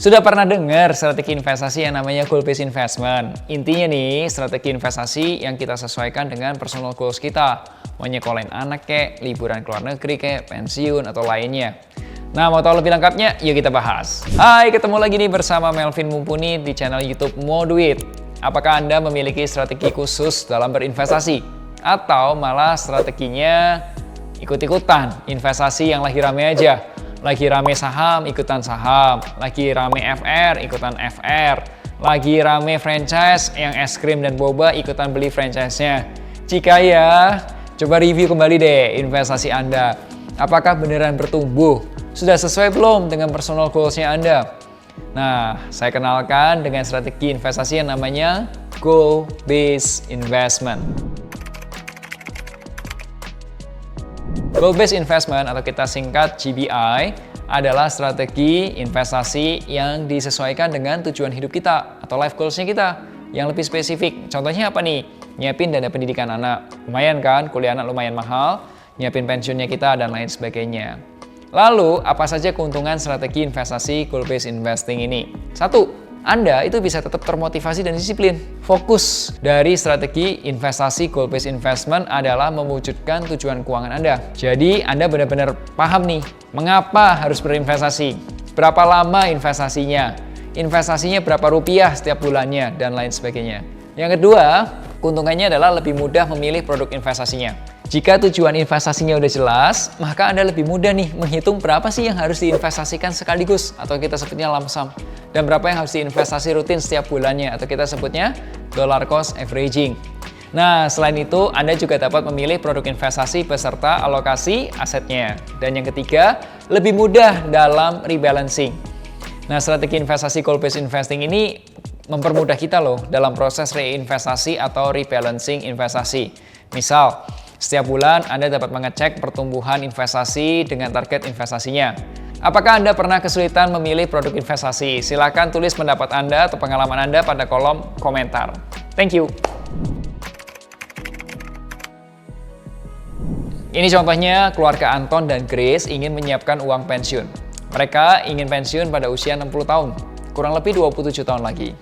Sudah pernah dengar strategi investasi yang namanya goal based investment? Intinya nih, strategi investasi yang kita sesuaikan dengan personal goals kita. Mau nyekolahin anak kek, liburan ke luar negeri kek, pensiun, atau lainnya. Nah, mau tahu lebih lengkapnya? Yuk kita bahas. Hai, ketemu lagi nih bersama Melvin Mumpuni di channel YouTube Moduit. Apakah Anda memiliki strategi khusus dalam berinvestasi? Atau malah strateginya ikut-ikutan investasi yang lagi rame aja? Lagi rame saham, ikutan saham. Lagi rame FR, ikutan FR. Lagi rame franchise yang es krim dan boba, ikutan beli franchise-nya. Jika ya, coba review kembali deh investasi Anda. Apakah beneran bertumbuh? Sudah sesuai belum dengan personal goals-nya Anda? Nah, saya kenalkan dengan strategi investasi yang namanya Goal Based Investment. Goal Based Investment atau kita singkat GBI adalah strategi investasi yang disesuaikan dengan tujuan hidup kita atau life goals-nya kita yang lebih spesifik. Contohnya apa nih? Nyiapin dana pendidikan anak. Lumayan kan? Kuliah anak lumayan mahal. Nyiapin pensiunnya kita dan lain sebagainya. Lalu, apa saja keuntungan strategi investasi Goal Based Investing ini? 1. Anda itu bisa tetap termotivasi dan disiplin. Fokus dari strategi investasi Goal Based Investment adalah mewujudkan tujuan keuangan Anda. Jadi, Anda benar-benar paham nih, mengapa harus berinvestasi, berapa lama investasinya, investasinya berapa rupiah setiap bulannya, dan lain sebagainya. Yang kedua, keuntungannya adalah lebih mudah memilih produk investasinya. Jika tujuan investasinya udah jelas, maka Anda lebih mudah nih menghitung berapa sih yang harus diinvestasikan sekaligus atau kita sebutnya lump sum, dan berapa yang harus diinvestasi rutin setiap bulannya atau kita sebutnya dollar cost averaging. Nah, selain itu Anda juga dapat memilih produk investasi beserta alokasi asetnya. Dan yang ketiga, lebih mudah dalam rebalancing. Nah, strategi investasi Goal Based Investing ini mempermudah kita loh dalam proses reinvestasi atau rebalancing investasi. Misal, setiap bulan Anda dapat mengecek pertumbuhan investasi dengan target investasinya. Apakah Anda pernah kesulitan memilih produk investasi? Silakan tulis pendapat Anda atau pengalaman Anda pada kolom komentar. Thank you. Ini contohnya keluarga Anton dan Grace ingin menyiapkan uang pensiun. Mereka ingin pensiun pada usia 60 tahun, kurang lebih 27 tahun lagi.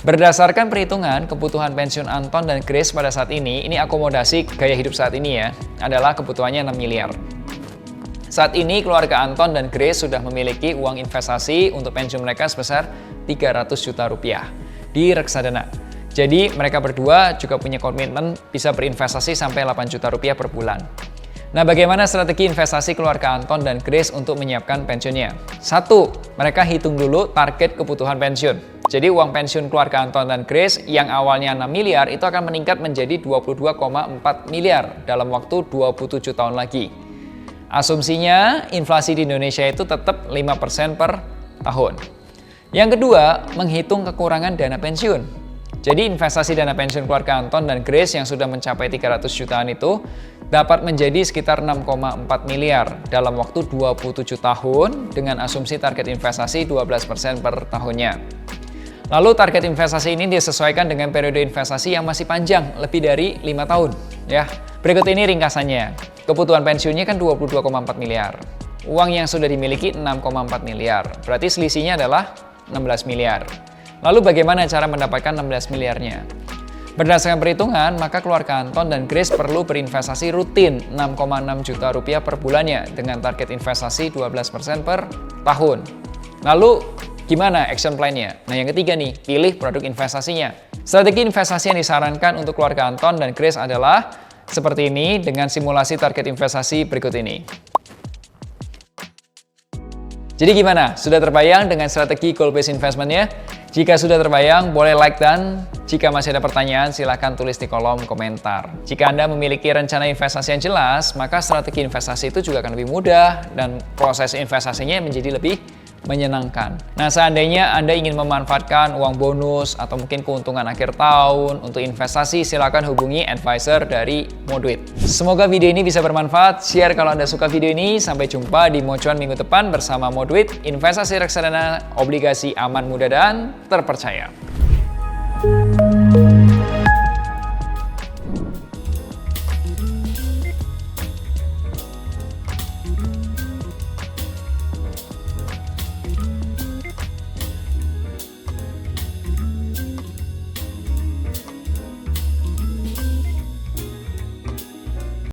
Berdasarkan perhitungan, kebutuhan pensiun Anton dan Grace pada saat ini akomodasi gaya hidup saat ini ya, adalah kebutuhannya 6 miliar. Saat ini keluarga Anton dan Grace sudah memiliki uang investasi untuk pensiun mereka sebesar 300 juta rupiah di reksadana. Jadi mereka berdua juga punya komitmen bisa berinvestasi sampai 8 juta rupiah per bulan. Nah, bagaimana strategi investasi keluarga Anton dan Grace untuk menyiapkan pensiunnya? 1. Mereka hitung dulu target kebutuhan pensiun. Jadi uang pensiun keluarga Anton dan Grace yang awalnya 6 miliar itu akan meningkat menjadi 22,4 miliar dalam waktu 27 tahun lagi. Asumsinya inflasi di Indonesia itu tetap 5% per tahun. Yang kedua, menghitung kekurangan dana pensiun. Jadi investasi dana pensiun keluarga Anton dan Grace yang sudah mencapai 300 jutaan itu dapat menjadi sekitar 6,4 miliar dalam waktu 27 tahun dengan asumsi target investasi 12% per tahunnya. Lalu target investasi ini disesuaikan dengan periode investasi yang masih panjang, lebih dari 5 tahun. Ya, berikut ini ringkasannya. Kebutuhan pensiunnya kan 22,4 miliar. Uang yang sudah dimiliki 6,4 miliar. Berarti selisihnya adalah 16 miliar. Lalu bagaimana cara mendapatkan 16 miliarnya? Berdasarkan perhitungan, maka keluarga Anton dan Grace perlu berinvestasi rutin 6,6 juta rupiah per bulannya dengan target investasi 12% per tahun. Lalu gimana action plan-nya? Nah, yang ketiga nih, pilih produk investasinya. Strategi investasi yang disarankan untuk keluarga Anton dan Grace adalah seperti ini dengan simulasi target investasi berikut ini. Jadi gimana? Sudah terbayang dengan strategi Goal Based Investment-nya? Jika sudah terbayang, boleh like, dan jika masih ada pertanyaan, silahkan tulis di kolom komentar. Jika Anda memiliki rencana investasi yang jelas, maka strategi investasi itu juga akan lebih mudah dan proses investasinya menjadi lebih menyenangkan. Nah, seandainya Anda ingin memanfaatkan uang bonus atau mungkin keuntungan akhir tahun untuk investasi, silakan hubungi advisor dari Moduit. Semoga video ini bisa bermanfaat. Share kalau Anda suka video ini. Sampai jumpa di Mocuan minggu depan bersama Moduit, investasi reksadana obligasi aman, mudah, dan terpercaya.